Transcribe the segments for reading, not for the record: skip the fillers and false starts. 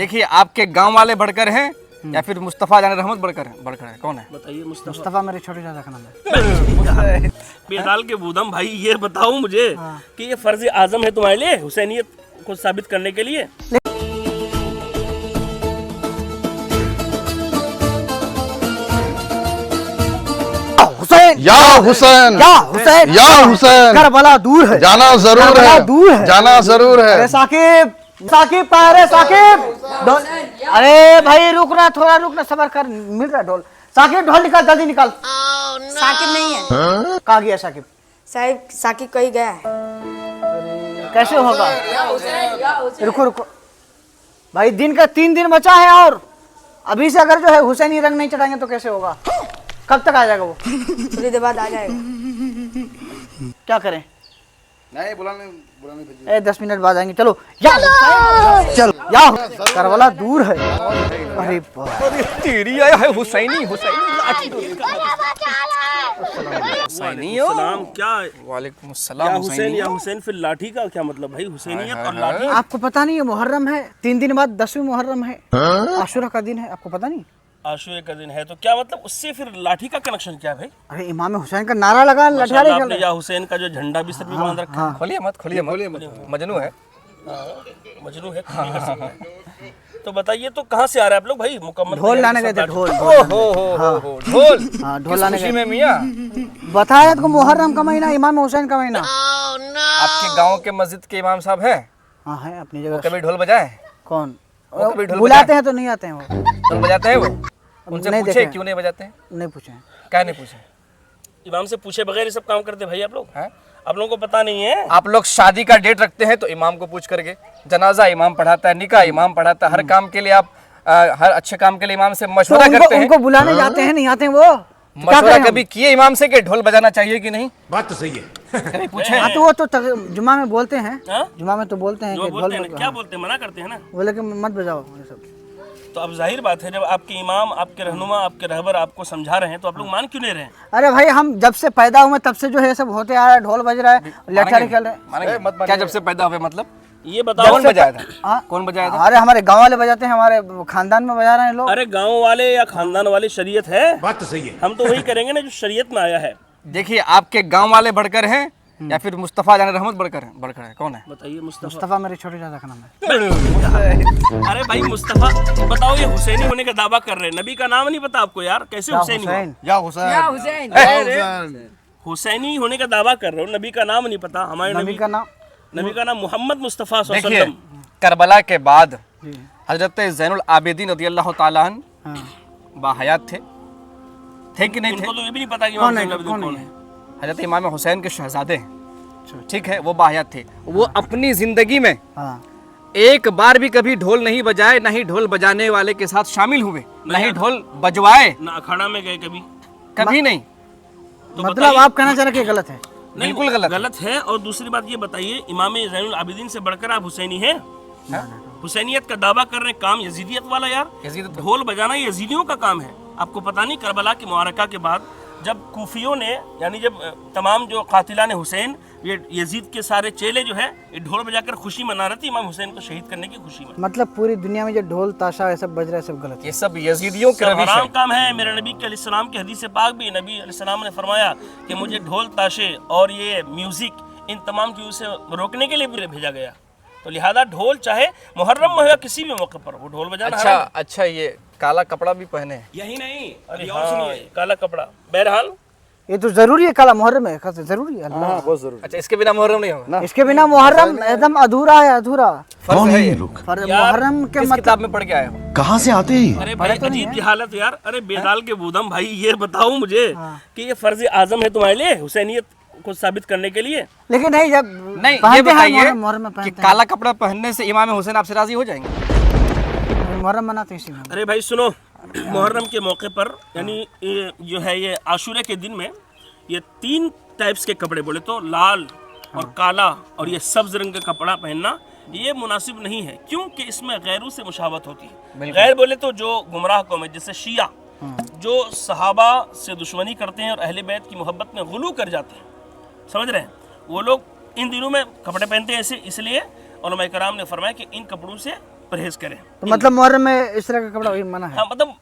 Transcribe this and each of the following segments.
देखिए, आपके गांव वाले बढ़कर हैं या फिर मुस्तफा जान रहमत बढ़कर है? कौन है? बताइए। मुस्तफा मेरे छोटे चाचा का नाम है। बेदाल के बूदम भाई, ये बताओ मुझे कि ये फर्ज आजम है तुम्हारे लिए हुसैनियत को साबित करने के लिए? हुसैन या हुसैन, या हुसैन, या हुसैन, करबला दूर है, जाना जरूर करबला है, दूर है, जाना जरूर है। अरे साकिब, साकिब कहाँ है साकिब? अरे भाई रुकना, थोड़ा रुकना, सबर कर, मिल रहा है ढोल। साकिब ढोल निकाल, जल्दी निकाल। साकिब नहीं है कहाँ गया साकिब? साहिब, साकिब कहीं गया है। कैसे होगा? रुको रुको भाई, दिन का 3 दिन बचा है और अभी से अगर जो है हुसैनी रंग नहीं चढ़ाएंगे तो कैसे होगा? कब तक आ जाएगा वो? थोड़ी देर बाद आ जाएगा। क्या करें? नहीं, बुलाने 10 मिनट बाद आएंगे। चलो या हुसैन, चल या करबला दूर है। अरे तेरी आया है हुसैनी, हुसैनी हो। सलाम। क्या वालेकुम या सलाम। हुसैन या हुसैन, फिर लाठी का क्या मतलब भाई? हुसैनियत और लाठी। आपको पता नहीं है मुहर्रम है, 3 दिन बाद 10वीं मुहर्रम है, आशुरा का दिन है, आपको पता नहीं? आशूरे का दिन है तो क्या मतलब उससे फिर लाठी का कनेक्शन क्या भाई? अरे इमाम हुसैन का नारा लगा, लठियारे आपने चल। या हुसैन का जो झंडा भी सर पे बांध रखा है। खोलिए मत, मजनू है। मजनू है, कुछ भी कर सकता है। तो बताइए, तो कहाँ से आ रहा है आप लोग भाई? मुकम्मल ढोल लाने गए थे, ढोल। ढोल। हाँ ढोल किस लाने खुशी गए। में मियां? बताया तो मुहर्रम का महीना, इमाम हुसैन का महीना। आपके गांव के मस्जिद के इमाम साहब हैं? हाँ है अपनी जगह। कभी ढोल बजाए? कौन? वो कभी ढोल बुलाते हैं तो नहीं आते हैं वो। ढोल बजाते हैं वो? उनसे नहीं पूछे देखे। क्यों नहीं बजाते हैं? नहीं पूछे। क्या नहीं पूछे? इमाम से पूछे बगैर ये सब काम करते भाई आप लोग? हैं? आप लोगों को पता नहीं है? आप लोग शादी का डेट रखते हैं तो इमाम को पूछ करके, जनाजा इमाम पढ़ाता है, निकाह इमाम पढ़ाता है, हर काम के लिए आप हर अच्छे काम के लिए इमाम से तो मशवरा करते हैं। उनको बुलाने जाते हैं, नहीं आते हैं वो? मशवरा कभी किए इमाम से कि ढोल बजाना चाहिए कि नहीं? बात तो सही है। कभी पूछे? हाँ तो वो तो जुम्मा में बोलते हैं। हाँ? जुम्मा में तो बोलते हैं जो कि बोलते हैं ना, ढोल, क्या बोलते हैं? मना करते हैं ना। बोले कि मत बजाओ ये सब। तो अब जाहिर बात है, जब आपके इमाम, आपके रहनुमा, आपके रहबर आपको समझा रहे हैं तो आप लोग मान क्यों नहीं रहे हैं? अरे भाई हम जब से पैदा हुए तब से जो है सब होते आ रहा है, ढोल बज रहा है, लठियारे खेल रहे हैं। मानेंगे? क्या जब से पैदा हुए मतलब? ये बताओ। कौन बजाया था? हाँ? कौन बजाया था? अरे हमारे गांव वाले बजाते हैं, हमारे खानदान में बजा रहे हैं लोग। अरे गांव वाले या खानदान वाले, शरीयत है। बात तो सही है। हम तो वही करेंगे ना जो शरीयत में आया है। देखिए, आपके गांव वाले बढ़कर हैं या फिर मुस्तफा जान रहमत बढ़कर है? कौन है? बताइए। मुस्तफा मेरे छोटे चाचा का नाम है। अरे भाई मुस्तफा, बताओ, ये हुसैनी होने का दावा कर रहे हैं, नबी का नाम नहीं पता आपको यार? कैसे हुसैनी हो? हुसैन या हुसैन, हुसैनी होने का दावा कर रहे हो, नबी का नाम नहीं पता? हमारे नबी का नाम नबी का नाम मोहम्मद मुस्तफ़ा देखिए, सल्लल्लाहु अलैहि वसल्लम। करबला के बाद हजरत ज़ैनुल आबिदीन रज़ियल्लाहु ताला अन्हु बाहयात थे कि नहीं थे? इनको तो ये भी नहीं पता कि कौन इमाम है? ज़ैनुल आबिदीन कौन है। हजरत इमाम हुसैन के शहजादे हैं, ठीक है, वो बाहयात थे। वो अपनी जिंदगी में हाँ। एक बार भी कभी ढोल नहीं बजाए, ना ही ढोल बजाने वाले के साथ शामिल हुए, ना ही ढोल बजवाए, ना अखाड़ा में गए कभी? कभी नहीं। तो मतलब बताइए। आप कहना चाह रहे कि गलत है? नहीं, बिल्कुल गलत है। गलत है। और दूसरी बात ये बताइए, इमाम ज़ैनुल आबिदीन से बढ़कर आप हुसैनी हैं? हुसैनियत का दावा कर रहे हैं, काम यजीदियत वाला यार। यजीद ढोल बजाना यजीदियों का काम है। आपको पता नहीं, करबला की मुआरका के बाद जब कूफियों ने, यानी जब तमाम जो कातिलान हुसैन, ये यजीद के सारे चेले जो है, ये ढोल बजाकर खुशी मना रहे थे इमाम हुसैन को शहीद करने की खुशी में। मतलब पूरी दुनिया में जो ढोल ताशा ये सब बज रहा है सब गलत है? ये सब यजीदियों के सब रविश हराम है। काम है। मेरे नबी के अलैहिस्सलाम की हदीस पाक भी, नबी अलैहिस्सलाम ने फरमाया कि मुझे ढोल ताशे और ये म्यूजिक, इन तमाम चीज़ों से रोकने के लिए भी भेजा गया। तो लिहाजा ढोल चाहे मुहर्रम में हो या किसी भी मौके पर, वो ढोल बजाना अच्छा हराम है। अच्छा, ये काला कपड़ा भी पहने हैं? यही नहीं, अरे हाँ, काला कपड़ा। बहरहाल ये तो जरूरी है, काला मुहर्रम है, खास जरूरी है। अल्लाह बहुत जरूरी। अच्छा, इसके बिना मुहर्रम नहीं होगा? इसके बिना मुहर्रम एकदम अधूरा है, अधूरा। फर्ज है ये? मुहर्रम के किस मतलब किताब में पढ़ के आए हो? कहाँ से आते हैं? अरे भाई अजीब की हालत यार। अरे बेदाल के बूदम भाई, ये बताओ मुझे कि ये फर्ज आजम है तुम्हारे लिए हुसैनियत को साबित करने के लिए? लेकिन नहीं, जब नहीं, ये पहनते हैं बताइए मुहर्रम में कि पहनते हैं, काला कपड़ा पहनने से इमाम हुसैन आपसे राजी हो जाएंगे? मुहर्रम मनाते हैं इसी में। अरे भाई सुनो, मुहर्रम के मौके पर, यानी ये जो है, ये आशूरे के दिन में ये 3 टाइप्स के कपड़े, बोले तो लाल और काला और ये सब्ज रंग का कपड़ा पहनना ये मुनासिब नहीं है, क्योंकि इसमें गैरों से मुशावत होती है। गैर बोले तो जो गुमराह कौम है, जैसे शिया, जो सहाबा से दुश्मनी करते हैं और अहले बैत की मोहब्बत में गुलू कर जाते हैं, समझ रहे हैं, वो लोग इन दिनों में कपड़े पहनते हैं ऐसे, इसलिए उलमा कराम ने फरमाया कि इन कपड़ों से परहेज करें। तो मतलब मुहर्रम में इस तरह का कपड़ा वही मना है। हाँ मतलब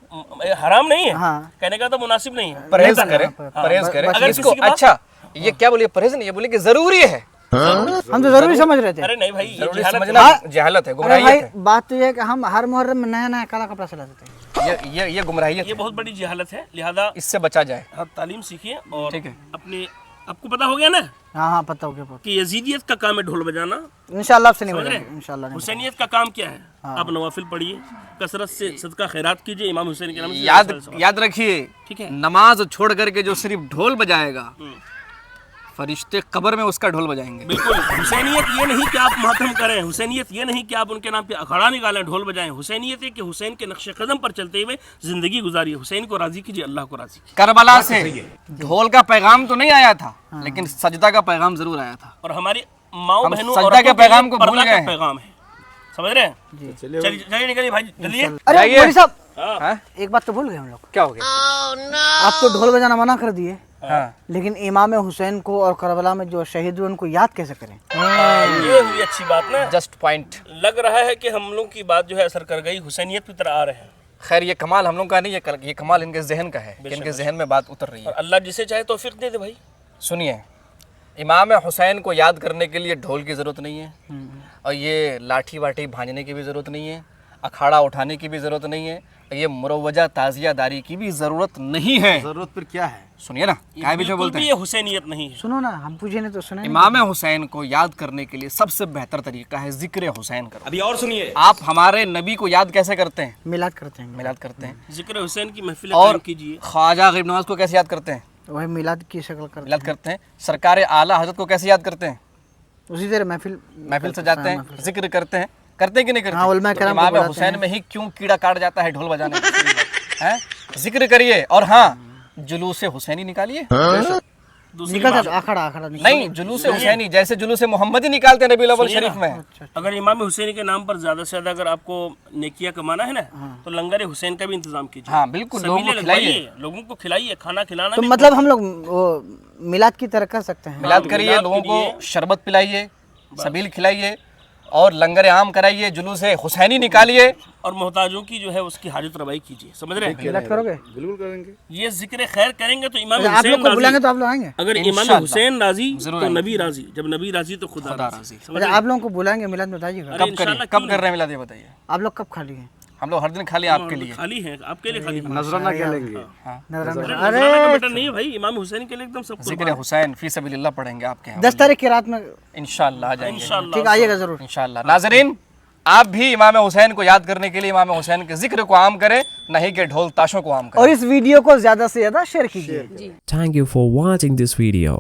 हराम नहीं है, हाँ। कहने का तो मुनासिब नहीं है। परहेज करें, परहेज करें। अगर इसको किसी की बात- अच्छा, ये क्या बोलिए, परहेज नहीं, ये बोलिए कि जरूरी है। हम तो जरूरी समझ रहे थे। अरे नहीं भाई, ये जरूरी जहालत है। समझना जहालत है, अरे गुमराहियत भाई है। बात तो ये है कि हम हर मुहर्रम में नया नया काला कपड़ा सिलाते थे। ये गुमराहियत ये है, बहुत बड़ी जहालत है, लिहाजा इससे बचा जाए। आप तालीम सीखिए और ठीक है। अपने, आपको पता हो गया ना हाँ हाँ पता हो गया बहुत। कि यजीदियत का काम है ढोल बजाना, इंशाल्लाह आपसे नहीं समझ रहे बजाएंगे, इंशाल्लाह नहीं हुसैनियत का काम क्या है? आप नवाफिल पढ़िए, कसरत से सदका खैरात कीजिए इमाम हुसैन के नाम से। याद रखिए, ठीक है। नमाज छोड़ करके जो सिर्फ ढोल बजाएगा, फरिश्ते कब्र में उसका ढोल बजाएंगे। बिल्कुल, हुसैनियत ये नहीं कि आप मातम करें, हुसैनियत ये नहीं कि आप उनके नाम पे अखाड़ा निकालें, ढोल बजाएं। हुसैनियत है कि हुसैन के नक्शे कदम पर चलते हुए जिंदगी गुजारिए, हुसैन को राजी कीजिए, अल्लाह को राजी कीजिए। करबला से ढोल का पैगाम तो नहीं आया था, लेकिन सजदा का पैगाम जरूर आया था। और हमारी माओ हम बहनों सजदा औरतों के लिए पैगाम को भूल पर्दा गए का हैं। पैगाम है, समझ रहे हैं? चलिए चलिए निकलिए भाई, चलिए। अरे जाइए। मौलवी साहब, हाँ? एक बात तो भूल गए हम लोग। क्या हो गया? आप तो ढोल बजाना मना कर दिए, हाँ। लेकिन इमाम हुसैन को और करबला में जो शहीद हुए उनको याद कैसे करें? ये हुई अच्छी बात ना। Just point. लग रहा है कि हम लोग की बात जो है असर कर गई, हुसैनियत की तरह आ रहे हैं। खैर, ये कमाल हम लोग का नहीं, ये कमाल इनके जहन का है कि इनके जहन में बात उतर रही और है। अल्लाह जिसे चाहे तौफीक दे दे भाई। सुनिए, इमाम हुसैन को याद करने के लिए ढोल की ज़रूरत नहीं है, और ये लाठी वाठी भांजने की भी ज़रूरत नहीं है, अखाड़ा उठाने की भी ज़रूरत नहीं है, और ये मुरवजा ताज़ियादारी की भी ज़रूरत नहीं है। जरूरत फिर क्या है? सुनिए ना, क्या बीच में बिल्कुल बोलते भी हैं। ये हुसैनियत नहीं है। सुनो ना, हम पूछे नहीं तो सुने नहीं। इमाम हुसैन को याद करने के लिए सबसे बेहतर तरीका है जिक्र हुसैन करो। अभी और सुनिए, आप हमारे नबी को याद कैसे करते हैं? मिलाद करते हैं, मिलाद करते हैं। जिक्र हुसैन की महफिल और कायम कीजिए। ख्वाजा गरीब नवाज को कैसे याद करते हैं? वही मिलाद की शक्ल करते मिलाद करते हैं। सरकार आला हजरत को कैसे याद करते हैं? हैं। उसी तरह महफिल से जाते हैं, जिक्र करते हैं, करते हैं कि नहीं करते? हाँ, उलमा तो कराम को इमाम बुलाते हुसैन हैं। में ही क्यों कीड़ा काट जाता है ढोल बजाने हैं? जिक्र करिए, और हाँ, जुलूस हुसैनी निकालिए। दूसरी निकलता बात, तो अखाड़ा नहीं, जुलूस हुसैनी जैसे जुलूस मोहम्मदी निकालते हैं रबीउल अव्वल शरीफ में। अगर इमाम हुसैन के नाम पर ज्यादा से ज्यादा अगर आपको नेकियां कमाना है ना, तो लंगर हुसैन का भी इंतजाम कीजिए। हाँ बिल्कुल, लोगों सबीले को खिलाइए। लगवाइए, लोगों को खिलाइए, खाना खिलाना तो भी मतलब हम लोग वो मिलाद की तरह कर सकते हैं। मिलाद करिए, मिलाद लोगों करिए। को शरबत पिलाइए, सबील खिलाइए, और लंगर आम कराइए, जुलूस हुसैनी निकालिए। और मोहताजों की जो है उसकी हाजत रवाई कीजिए, समझ रहे हैं? मिलाद करोगे? ये जिक्र खैर करेंगे तो इमाम अच्छा, आप लोग हुसैन को बुलाएंगे राजी। तो आप लोग आएंगे? अगर इमाम इंशाअल्लाह। हुसैन राजी जरूर तो आएंगे। नबी राजी, जब नबी राजी तो खुदा राजी, समझ अच्छा, रहे हैं? आप लोगों को बुलाएंगे मिलाद में, बताइएगा। अरे कब करिए, इंशाअल्लाह, कब क्यों कर रहे हैं मिलाद, ये बताइए। आप लोग कब खाली हैं? हम लोग हर दिन खाली आपके लिए। खाली है, आपके लिए खाली है। नजराना नजराना अरे बेटा नहीं है भाई, इमाम हुसैन के लिए एकदम सब कुछ। जिक्र हुसैन फी सबीलिल्लाह पढ़ेंगे आपके यहाँ 10 तारीख की रात में इंशाअल्लाह आ जाएंगे। इंशाअल्लाह ठीक, आइएगा जरूर। इंशाअल्लाह। नाजरीन, आप भी इमाम हुसैन को याद करने के लिए इमाम हुसैन के जिक्र को आम करें, नहीं कि ढोल ताशों को आम करें। और इस वीडियो को ज्यादा से ज्यादा शेयर कीजिए। Thank you for watching this video.